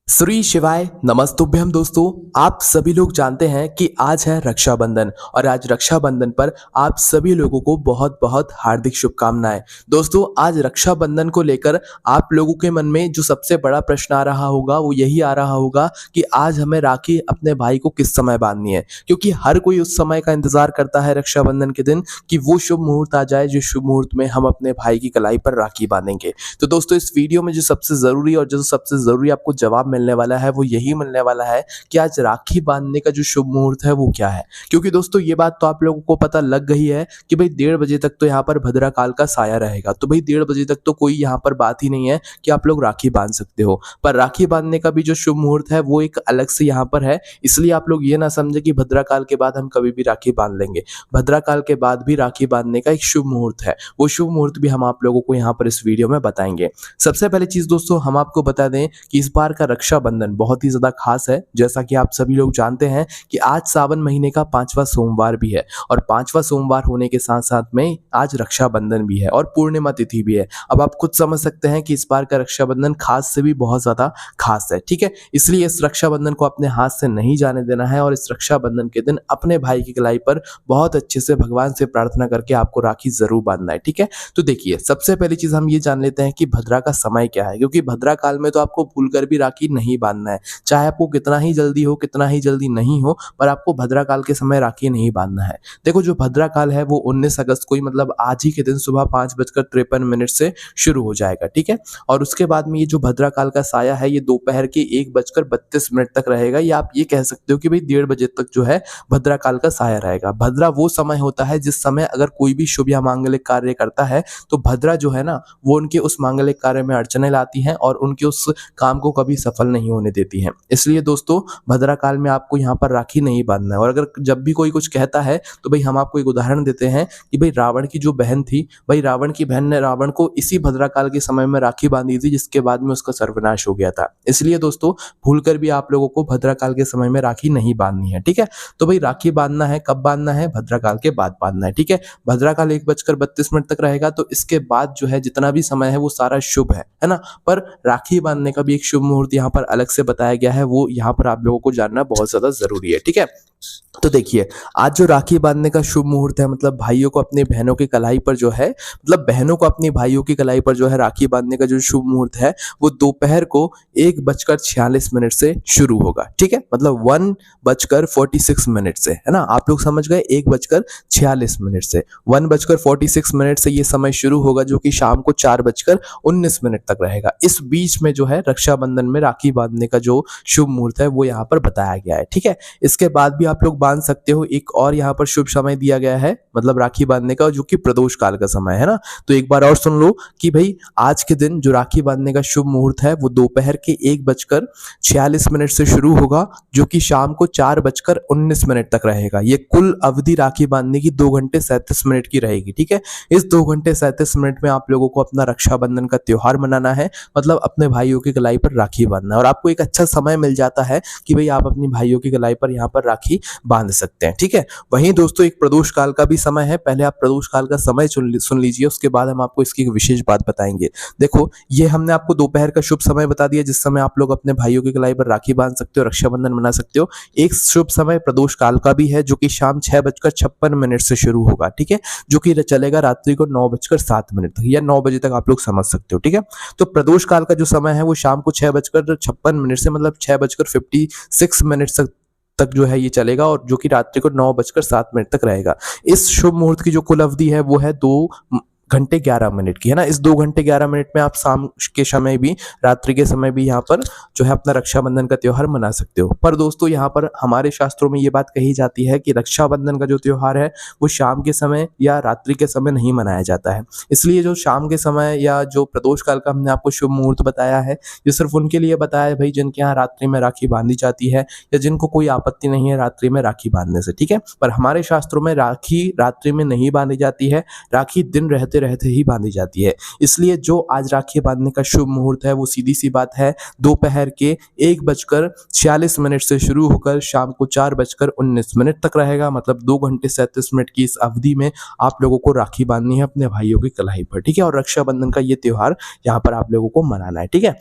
श्री शिवाय नमस्तुभ्यम। दोस्तों, आप सभी लोग जानते हैं कि आज है रक्षाबंधन और आज रक्षाबंधन पर आप सभी लोगों को बहुत बहुत हार्दिक शुभकामनाएं। दोस्तों, आज रक्षाबंधन को लेकर आप लोगों के मन में जो सबसे बड़ा प्रश्न आ रहा होगा वो यही आ रहा होगा कि आज हमें राखी अपने भाई को किस समय बांधनी है, क्योंकि हर कोई उस समय का इंतजार करता है रक्षाबंधन के दिन कि वो शुभ मुहूर्त आ जाए जिस शुभ मुहूर्त में हम अपने भाई की कलाई पर राखी बांधेंगे। तो दोस्तों, इस वीडियो में जो सबसे ज़रूरी आपको जवाब मिलने वाला है वो यही मिलने वाला है कि आज राखी बांधने का जो शुभ मुहूर्त है वो क्या है। क्योंकि दोस्तों, ये बात तो आप लोगों को पता लग गई है कि भाई 1:30 बजे तक तो यहाँ पर भद्रा काल का साया रहेगा। तो भाई 1:30 बजे तक तो कोई यहाँ पर बात ही नहीं है कि आप लोग राखी बांध सकते हो। पर राखी बांधने का भी जो शुभ मुहूर्त है वो एक अलग से यहाँ पर है। इसलिए आप लोग ये ना समझे कि भद्रा काल के बाद हम कभी भी राखी बांध लेंगे। भद्रा काल के बाद भी राखी बांधने का एक शुभ मुहूर्त है। वो शुभ मुहूर्त भी हम आप लोगों को यहाँ पर इस वीडियो में बताएंगे। सबसे पहले चीज दोस्तों, हम आपको बता दें कि इस बार का रक्षाबंधन बहुत ही ज्यादा खास है। जैसा कि आप सभी लोग जानते हैं कि आज सावन महीने का 5वां सोमवार भी है और 5वां सोमवार होने के साथ साथ में आज रक्षाबंधन भी है और पूर्णिमा तिथि भी है। अब आप खुद समझ सकते हैं कि इस बार का रक्षाबंधन खास से भी बहुत ज्यादा खास है। ठीक है, इसलिए इस रक्षाबंधन को अपने हाथ से नहीं जाने देना है और इस रक्षाबंधन के दिन अपने भाई की कलाई पर बहुत अच्छे से भगवान से प्रार्थना करके आपको राखी जरूर बांधना है। ठीक है, तो देखिए, सबसे पहली चीज हम ये जान लेते हैं कि भद्रा का समय क्या है, क्योंकि भद्रा काल में तो आपको भूलकर भी राखी नहीं बांधना है। चाहे आपको कितना ही जल्दी हो कितना ही जल्दी नहीं हो, पर आपको भद्रा काल के समय राखी नहीं बांधना है। देखो, जो भद्रा काल है वो 19 अगस्त को ही, मतलब आज ही के दिन सुबह 5:53 से शुरू हो जाएगा। ठीक है, और उसके बाद में ये जो भद्रा काल का साया है ये दोपहर के 1:32 तक रहेगा। या आप ये कह सकते हो कि भाई 1:30 बजे तक जो है भद्रा काल का साया रहेगा। भद्रा वो समय होता है जिस समय अगर कोई भी शुभ या मांगलिक कार्य करता है तो भद्रा जो है ना वो उनके उस मांगलिक कार्य में अड़चने लाती हैं और उनके उस काम को कभी सफल नहीं होने देती हैं। इसलिए दोस्तों, भद्रा काल में आपको यहाँ पर राखी नहीं बांधना है। और अगर जब भी कोई कुछ कहता है तो भाई हम आपको एक उदाहरण देते हैं कि भाई रावण की जो बहन थी, भाई रावण की बहन ने रावण को इसी भद्रा काल के समय में राखी बांधी थी जिसके बाद में उसका सर्वनाश हो गया था। इसलिए दोस्तों, भूलकर भी आप लोगों को भद्रा काल के समय में राखी नहीं बांधनी है। ठीक है, तो भाई राखी बांधना है कब बांधना है? भद्रा काल के बाद बांधना है। ठीक है, भद्रा काल 1:32 तक रहेगा, तो इसके बाद जो है जितना भी समय है वो सारा शुभ है ना। पर राखी बांधने का भी एक शुभ मुहूर्त यहाँ पर अलग से बताया गया है, वो यहाँ पर आप लोगों को जानना बहुत ज्यादा जरूरी है। ठीक है, तो देखिए, आज जो राखी बांधने का शुभ मुहूर्त है, मतलब भाइयों को अपने बहनों की कलाई पर जो है, मतलब बहनों को अपनी भाइयों की कलाई पर जो है राखी बांधने का जो शुभ मुहूर्त है वो दोपहर को 1:46 से शुरू होगा। ठीक है, मतलब 1:46 से, है ना। आप लोग समझ गए, 1:46 से 1:46 से ये समय शुरू होगा, जो कि शाम को 4:19 तक रहेगा। इस बीच में जो है रक्षाबंधन में राखी बांधने का जो शुभ मुहूर्त है वो यहाँ पर बताया गया है। ठीक है, इसके बाद भी आप लोग बांध सकते हो। एक और यहाँ पर शुभ समय दिया गया है, मतलब राखी बांधने का, जो कि प्रदोष काल का समय है ना। तो एक बार और सुन लो कि भाई आज के दिन जो राखी बांधने का शुभ मुहूर्त है वो दोपहर के 1:46 से शुरू होगा, जो कि शाम को 4:19 तक रहेगा। ये कुल अवधि राखी बांधने की 2 घंटे 37 मिनट की रहेगी। ठीक है, इस 2 घंटे 37 मिनट में आप लोगों को अपना रक्षाबंधन का त्योहार मनाना है, मतलब अपने भाइयों की कलाई पर राखी बांधना है। और आपको एक अच्छा समय मिल जाता है कि भाई आप अपनी भाइयों की कलाई पर यहाँ पर राखी बांध सकते हैं। ठीक है, वहीं दोस्तों एक प्रदोष काल का भी समय है। पहले आप प्रदोष काल का समय सुन लीजिए, उसके बाद हम आपको इसकी एक विशेष बात बताएंगे। देखो, ये हमने आपको दोपहर का शुभ समय बता दिया जिस समय आप लोग अपने भाइयों की कलाई पर राखी बांध सकते हो, रक्षाबंधन मना सकते हो। एक शुभ समय प्रदोष काल का भी है, जो कि शाम 6:56 से शुरू होगा। ठीक है, जो कि चलेगा रात्रि को 9:07 तक, या 9 बजे तक आप लोग समझ सकते हो। ठीक है, तो प्रदोष काल का जो समय है वो शाम को 6:56 से, मतलब 6:56 तक जो है ये चलेगा, और जो कि रात्रि को 9:07 तक रहेगा। इस शुभ मुहूर्त की जो कुल अवधि है वो है 2 घंटे 11 मिनट की, है ना। इस 2 घंटे 11 मिनट में आप शाम के समय भी, रात्रि के समय भी यहाँ पर जो है अपना रक्षाबंधन का त्योहार मना सकते हो। पर दोस्तों, यहाँ पर हमारे शास्त्रों में ये बात कही जाती है कि रक्षाबंधन का जो त्योहार है वो शाम के समय या रात्रि के समय नहीं मनाया जाता है। इसलिए जो शाम के समय या जो प्रदोष काल का हमने आपको शुभ मुहूर्त बताया है, ये सिर्फ उनके लिए बताया है भाई जिनके यहाँ रात्रि में राखी बांधी जाती है या जिनको कोई आपत्ति नहीं है रात्रि में राखी बांधने से। ठीक है, पर हमारे शास्त्रों में राखी रात्रि में नहीं बांधी जाती है, राखी दिन रहते रहते ही बांधी जाती है। इसलिए जो आज राखी बांधने का शुभ मुहूर्त है वो सीधी सी बात है, दोपहर के 1:46 से शुरू होकर शाम को 4:19 तक रहेगा। मतलब 2 घंटे 37 मिनट की इस अवधि में आप लोगों को राखी बांधनी है अपने भाइयों की कलाई पर। ठीक है, और रक्षाबंधन का ये त्योहार यहाँ पर आप लोगों को मनाना है। ठीक है,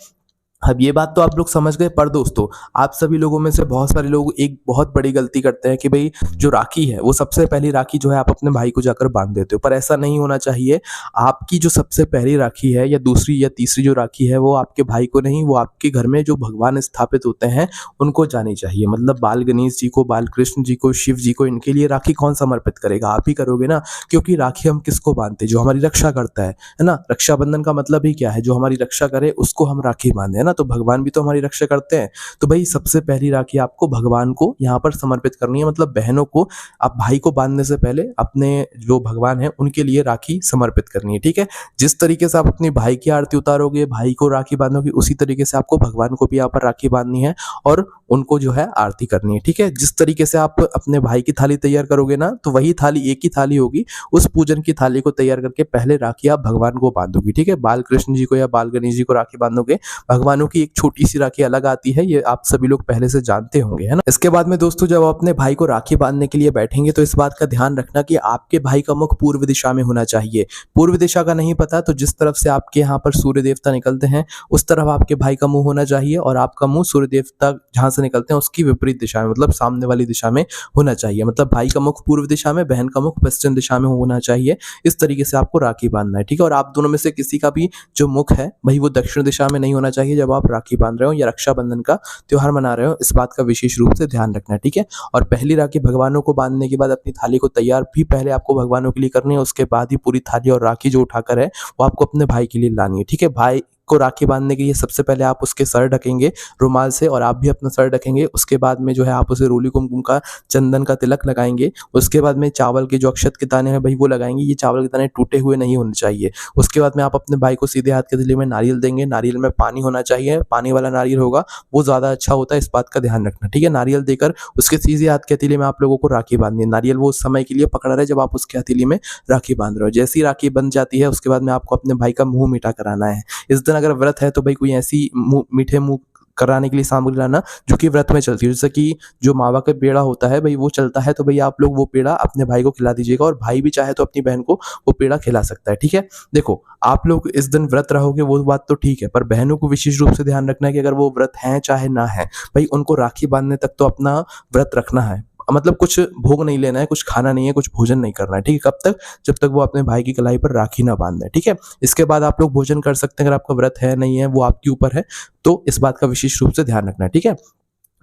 अब ये बात तो आप लोग समझ गए, पर दोस्तों आप सभी लोगों में से बहुत सारे लोग एक बहुत बड़ी गलती करते हैं कि भाई जो राखी है वो सबसे पहली राखी जो है आप अपने भाई को जाकर बांध देते हो, पर ऐसा नहीं होना चाहिए। आपकी जो सबसे पहली राखी है या दूसरी या तीसरी जो राखी है वो आपके भाई को नहीं, वो आपके घर में जो भगवान स्थापित होते हैं उनको जानी चाहिए। मतलब बाल गणेश जी को, बाल कृष्ण जी को, शिव जी को, इनके लिए राखी कौन समर्पित करेगा? आप ही करोगे ना, क्योंकि राखी हम किसको बांधते हैं? जो हमारी रक्षा करता है ना। रक्षाबंधन का मतलब ही क्या है? जो हमारी रक्षा करे उसको हम राखी बांधे, है ना। तो भगवान भी तो हमारी रक्षा करते हैं। तो भाई सबसे पहली राखी आपको भगवान को यहाँ पर समर्पित करनी है। मतलब बहनों को आप भाई को बांधने से पहले अपने जो भगवान है उनके लिए राखी समर्पित करनी है, ठीक है। जिस तरीके से आप अपनी भाई की आरती उतारोगे, भाई को राखी बांधोगे, उसी तरीके से आपको भगवान को भी यहाँ पर राखी बांधनी है और उनको जो है आरती करनी है, ठीक है। जिस तरीके से आप अपने भाई की थाली तैयार करोगे ना, तो वही थाली एक ही थाली होगी। उस पूजन की थाली को तैयार करके पहले राखी आप भगवान को बांधोगी, ठीक है। बाल कृष्ण जी को या बाल गणेश जी को राखी बांधोगे। भगवानों की एक छोटी सी राखी अलग आती है, ये आप सभी लोग पहले से जानते होंगे, है ना। इसके बाद में दोस्तों जब आप अपने भाई को राखी बांधने के लिए बैठेंगे तो इस बात का ध्यान रखना कि आपके भाई का मुख पूर्व दिशा में होना चाहिए। पूर्व दिशा का नहीं पता तो जिस तरफ से आपके यहाँ पर सूर्य देवता निकलते हैं उस तरफ आपके भाई का मुंह होना चाहिए, और आपका मुंह सूर्य देवता जहां से निकलते हैं उसकी विपरीत दिशा में, मतलब सामने वाली दिशा में होना चाहिए। मतलब भाई का मुख पूर्व दिशा में, बहन का मुख पश्चिम दिशा में होना चाहिए। इस तरीके से आपको राखी बांधना है, ठीक है। और आप दोनों में से किसी का भी जो मुख है भाई वो दक्षिण दिशा में नहीं होना चाहिए जब आप राखी बांध रहे हो या रक्षाबंधन का त्योहार मना रहे हो। इस बात का विशेष रूप से ध्यान रखना है, ठीक है। और पहली राखी भगवानों को बांधने के बाद अपनी थाली को तैयार भी पहले आपको भगवानों के लिए करनी है, उसके बाद ही पूरी थाली और राखी जो उठाकर है वो आपको अपने भाई के लिए लानी है, ठीक है। भाई को राखी बांधने के लिए सबसे पहले आप उसके सर ढकेंगे रुमाल से, और आप भी अपना सर ढकेंगे। उसके बाद में जो है आप उसे रोली कुमकुम का, चंदन का तिलक लगाएंगे। उसके बाद में चावल के जो अक्षत के दाने हैं भाई वो लगाएंगे। ये चावल के दाने टूटे हुए नहीं होने चाहिए। उसके बाद में आप अपने भाई को सीधे हाथ के तले में नारियल देंगे। नारियल में पानी होना चाहिए, पानी वाला नारियल होगा वो ज़्यादा अच्छा होता है, इस बात का ध्यान रखना, ठीक है। नारियल देकर उसके सीधे हाथ के हथेली में आप लोगों को राखी बांधनी है। नारियल वो उस समय के लिए पकड़ा रहे जब आप उसके हथेली में राखी बांध रहे हो। जैसी राखी बन जाती है उसके बाद में आपको अपने भाई का मुंह मीठा कराना है। इस दिन अगर व्रत है तो भाई कोई ऐसी मीठे मुंह कराने के लिए सामग्री लाना जो कि व्रत में चलती है। जैसे कि जो मावा का पेड़ा होता है भाई वो चलता है, तो भाई आप लोग वो पेड़ा अपने भाई को खिला दीजिएगा, और भाई भी चाहे तो अपनी बहन को वो पेड़ा खिला सकता है, ठीक है। देखो आप लोग इस दिन व्रत रहोगे वो बात तो ठीक है, पर बहनों को विशेष रूप से ध्यान रखना है कि अगर वो व्रत हैं चाहे ना है, भाई उनको राखी बांधने तक तो अपना व्रत रखना है। मतलब कुछ भोग नहीं लेना है, कुछ खाना नहीं है, कुछ भोजन नहीं करना है, ठीक है। कब तक? जब तक वो अपने भाई की कलाई पर राखी ना बांध दें, ठीक है। इसके बाद आप लोग भोजन कर सकते हैं, अगर आपका व्रत है नहीं है वो आपके ऊपर है, तो इस बात का विशेष रूप से ध्यान रखना है, ठीक है।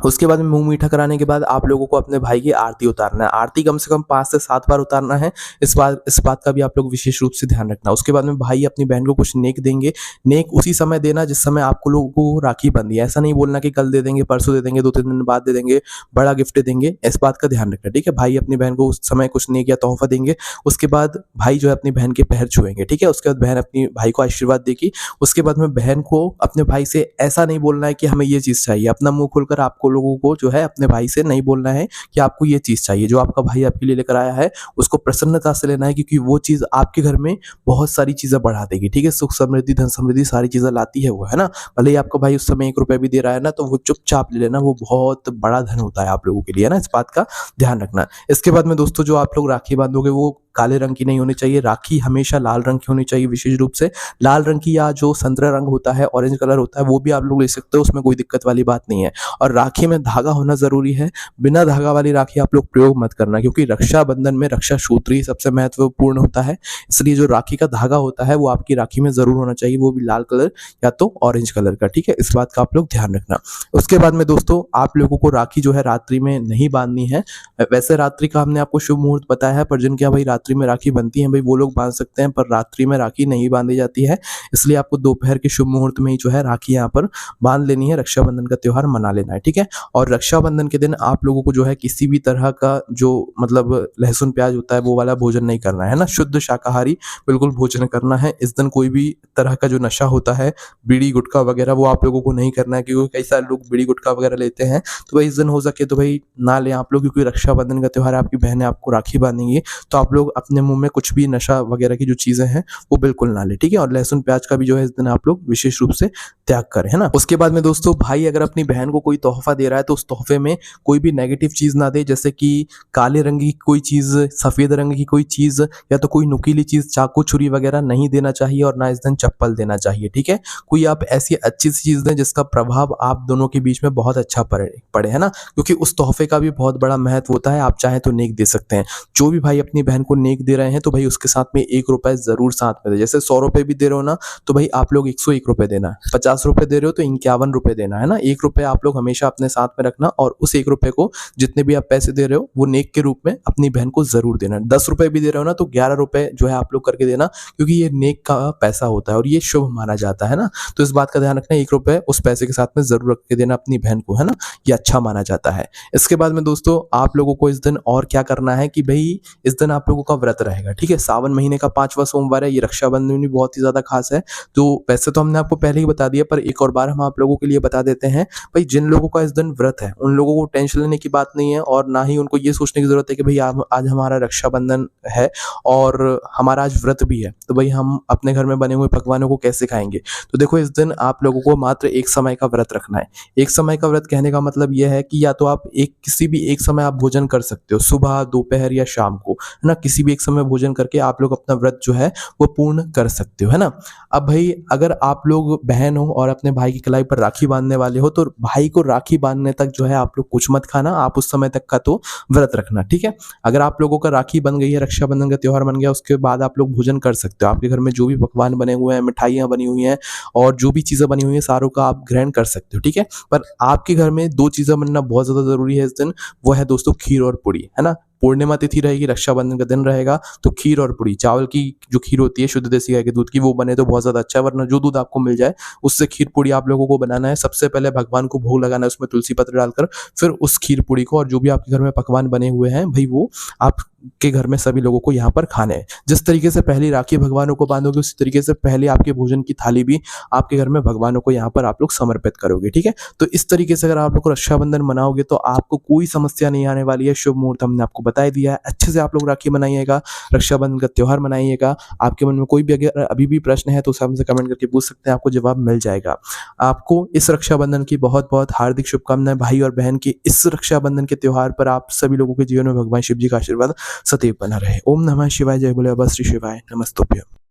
उसके बाद में मुंह मीठा कराने के बाद आप लोगों को अपने भाई की आरती उतारना है। आरती कम से कम 5 से 7 बार उतारना है। इस बात का भी आप लोग विशेष रूप से ध्यान रखना। उसके बाद में भाई अपनी बहन को कुछ नेक देंगे। नेक उसी समय देना जिस समय आपको लोगों को राखी बंधी है। ऐसा नहीं बोलना कि कल दे देंगे, परसों दे देंगे, 2-3 दिन बाद दे देंगे, बड़ा गिफ्ट देंगे। इस बात का ध्यान रखना, ठीक है। भाई अपनी बहन को उस समय कुछ नेक या तोहफा देंगे। उसके बाद भाई जो है अपनी बहन के पैर छुएंगे, ठीक है। उसके बाद बहन अपनी भाई को आशीर्वाद देगी। उसके बाद में बहन को अपने भाई से ऐसा नहीं बोलना है कि हमें ये चीज़ चाहिए। अपना मुंह खोलकर आपको लोगों को जो है अपने भाई से नहीं बोलना है कि आपको ये चीज़ चाहिए। जो आपका भाई आपके लिए लेकर आया है उसको प्रसन्नता से लेना है, क्योंकि वो चीज़ आपके घर में बहुत सारी चीज़ें बढ़ा देगी, ठीक है। सुख समृद्धि, धन समृद्धि सारी चीज़ें लाती है वो, है ना। भले ही आपका भाई उस समय 1 रुपया भी दे रहा है ना, तो वो चुपचाप ले लेना, वो बहुत बड़ा धन होता है आप लोगों के लिए, है ना। इस बात का ध्यान रखना। इसके बाद में दोस्तों जो आप लोग राखी बांधोगे वो काले रंग की नहीं होनी चाहिए। राखी हमेशा लाल रंग की होनी चाहिए, विशेष रूप से लाल रंग की, या जो संतरा रंग होता है, ऑरेंज कलर होता है, वो भी आप लोग ले सकते हो, उसमें कोई दिक्कत वाली बात नहीं है। और राखी में धागा होना जरूरी है। बिना धागा वाली राखी आप लोग प्रयोग मत करना, क्योंकि रक्षाबंधन में रक्षा सूत्र ही सबसे महत्वपूर्ण होता है। इसलिए जो राखी का धागा होता है वो आपकी राखी में जरूर होना चाहिए, वो भी लाल कलर या तो ऑरेंज कलर का, ठीक है। इस बात का आप लोग ध्यान रखना। उसके बाद में दोस्तों आप लोगों को राखी जो है रात्रि में नहीं बांधनी है। वैसे रात्रि का हमने आपको शुभ मुहूर्त बताया है, पर जिनके यहाँ भाई रात्रि में राखी बनती है भाई वो लोग बांध सकते हैं, पर रात्रि में राखी नहीं बांधी जाती है। इसलिए आपको दोपहर के शुभ मुहूर्त में ही जो है राखी यहाँ पर बांध लेनी है, रक्षाबंधन का त्योहार मना लेना है, ठीक है। और रक्षाबंधन के दिन आप लोगों को जो है किसी भी तरह का जो मतलब लहसुन प्याज होता है वो वाला भोजन नहीं करना है ना। शुद्ध शाकाहारी बिल्कुल भोजन करना है। इस दिन कोई भी तरह का जो नशा होता है, बीड़ी गुटखा वगैरह, वो आप लोगों को नहीं करना है, क्योंकि कई सारे लोग बीड़ी गुटखा वगैरह लेते हैं। तो भाई इस दिन हो सके तो भाई ना लें आप लोग, क्योंकि रक्षाबंधन का त्योहार, आपकी बहनें आपको राखी बांधेंगी, तो आप लोग अपने मुँह में कुछ भी नशा वगैरह की जो चीज़ें हैं वो बिल्कुल ना लें, ठीक है? और लहसुन प्याज का भी जो है इस दिन आप लोग विशेष रूप से त्याग करें, है ना? उसके बाद में दोस्तों भाई अगर अपनी बहन को कोई तोहफ़ा दे रहा है तो उस तोहफ़े में कोई भी नेगेटिव चीज़ ना दे, जैसे कि काले रंग की कोई चीज़, सफ़ेद रंग की कोई चीज़ या तो कोई नुकीली चीज़, चाकू, छुरी वगैरह नहीं देना चाहिए और ना इस दिन चप्पल देना चाहिए, ठीक है? कोई आप ऐसी अच्छी सी चीज़ दें जिसका प्रभाव आप दोनों के बीच में बहुत अच्छा पड़े, है ना? क्योंकि उस तोहफ़े का भी बहुत बड़ा महत्व होता है, आप चाहें तो नेक दे सकते हैं। जो भी भाई अपनी बहन को नेक दे रहे हैं तो भाई उसके साथ में ₹1 ज़रूर साथ में दें। जैसे ₹100 भी दे रहे हो ना, तो भाई आप लोग ₹101 देना, ₹50 दे रहे हो तो ₹51 देना, है ना? ₹1 आप लोग हमेशा अपने साथ में रखना और उस ₹1 को जितने भी आप पैसे दे रहे हो वो नेक के रूप में अपनी बहन को ज़रूर देना। ₹10 भी दे रहे हो ना तो ₹11 जो है आप लोग करके देना, क्योंकि ये नेक का पैसा होता है और ये शुभ माना जाता है ना? तो इस बात का ध्यान रखना, ₹1 उस पैसे के साथ में ज़रूर रख के देना अपनी बहन को, है ना? ये अच्छा माना जाता है। इसके बाद में दोस्तों आप लोगों को इस दिन और क्या करना है कि भई इस दिन आप लोगों का व्रत रहेगा, ठीक है? सावन महीने का 5वां सोमवार है, ये रक्षाबंधन भी बहुत ही ज़्यादा ख़ास है। तो वैसे तो हमने आपको पहले ही बता दिया, पर एक और बार हम आप लोगों के लिए बता देते हैं। भई जिन लोगों का इस दिन व्रत है, उन लोगों को टेंशन लेने की बात नहीं है और ना ही उनको ये सोचने की ज़रूरत है कि भई आज हमारा रक्षाबंधन है और हमारा आज व्रत भी है, तो भई हम अपने घर में बने हुए पकवानों को कैसे खाएँगे? तो देखो इस दिन आप लोगों को मात्र एक समय का व्रत रखना है। एक समय का व्रत कहने का मतलब ये है कि या तो आप किसी भी एक समय आप भोजन कर सकते हो, सुबह, दोपहर या शाम को, है ना? किसी भी एक समय भोजन करके आप लोग अपना व्रत जो है वो पूर्ण कर सकते हो, है ना? अब भई अगर आप लोग बहन हो और अपने भाई की कलाई पर राखी बाँधने वाले हो, तो भाई को राखी बाँधने तक जो है आप लोग कुछ मत खाना, आप उस समय तक का तो व्रत रखना, ठीक है? अगर आप लोगों का राखी बन गई है, रक्षाबंधन का त्योहार बन गया, उसके बाद आप लोग भोजन कर सकते हो। आपके घर में जो भी पकवान बने हुए हैं, मिठाइयाँ बनी हुई हैं और जो भी चीज़ें बनी हुई हैं, सारों का आप ग्रहण कर सकते हो, ठीक है? पर आपके घर में 2 चीज़ें बनना बहुत ज़्यादा ज़रूरी है इस दिन, वो है दोस्तों खीर और पूड़ी, है ना? पूर्णिमा तिथि रहेगी, रक्षाबंधन का दिन रहेगा, तो खीर और पूड़ी, चावल की जो खीर होती है शुद्ध देसी गाय के दूध की, वो बने तो बहुत ज़्यादा अच्छा है, वरना जो दूध आपको मिल जाए, उससे खीर पूड़ी आप लोगों को बनाना है। सबसे पहले भगवान को भोग लगाना है उसमें तुलसी पत्र डालकर, फिर उस खीर पूड़ी को और जो भी आपके घर में पकवान बने हुए हैं, भई वो आपके घर में सभी लोगों को यहाँ पर खाने हैं। जिस तरीके से पहली राखी भगवानों को बाँधोगे, उसी तरीके से पहले आपके भोजन की थाली भी आपके घर में भगवानों को यहाँ पर आप लोग समर्पित करोगे, ठीक है? तो इस तरीके से अगर आप लोग रक्षाबंधन मनाओगे तो आपको कोई समस्या नहीं आने वाली है। शुभ मुहूर्त हमने आपको बता ही दिया है। अच्छे से आप लोग राखी मनाइएगा, रक्षाबंधन का त्योहार मनाइएगा। आपके मन में कोई भी अगर अभी भी प्रश्न है तो उसे हमसे कमेंट करके पूछ सकते हैं, आपको जवाब मिल जाएगा। आपको इस रक्षाबंधन की बहुत-बहुत हार्दिक शुभकामनाएँ। भाई और बहन के इस रक्षाबंधन के त्योहार पर आप सभी लोगों के जीवन में भगवान शिव जी का आशीर्वाद सदैव बना रहे। ओम नमः शिवाय, जय बोले बाबा श्री शिवाय, नमस्तुभ्यं।